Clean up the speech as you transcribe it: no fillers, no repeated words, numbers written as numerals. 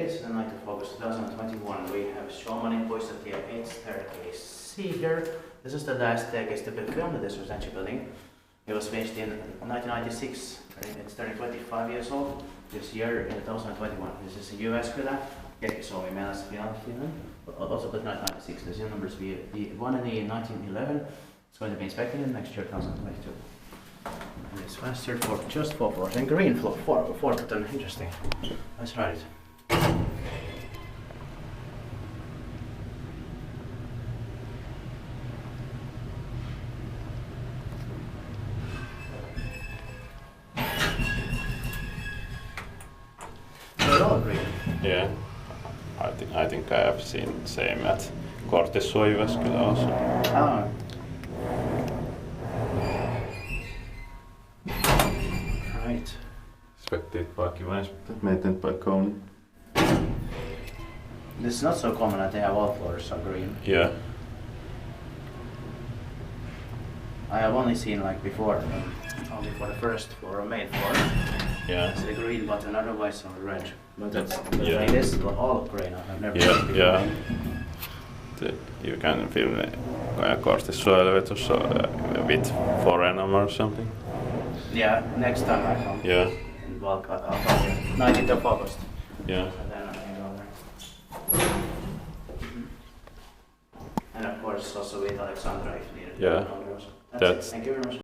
dates, the 9th of August 2021. We have Schaumanin puistotie 8 staircase here. This is the last staircase to be filmed in this residential building. It was finished in 1996. It's turning 25 years old this year in 2021. This is Jyväskylä, Keski-Suomi, Finland. Also put 1996. The serial numbers be one in 1911. It's going to be inspected in next year, 2022. And it's faster for just 4 floors and green floor 4 button. Interesting. Let's try it. They're all green. Yeah, I think I have seen the same at Otis or Jyväskylä also. Ah. Right. Inspected by maintenance by Cone. This is not so common that they have all floors are green. Yeah. I have only seen like before, only for the first floor or main floor. Yeah. It's a green button, otherwise on red. But that's Yeah. like this all green. I've never Yeah, seen it yeah. before. You can film Otis or elevators with foreigner or something. Yeah, next time I come. Yeah. In bulk, I'll come here. 19th of August. Yeah. And then I can go there. And of course also with Alexandra if needed. Yeah. That's it. That's- Thank you very much.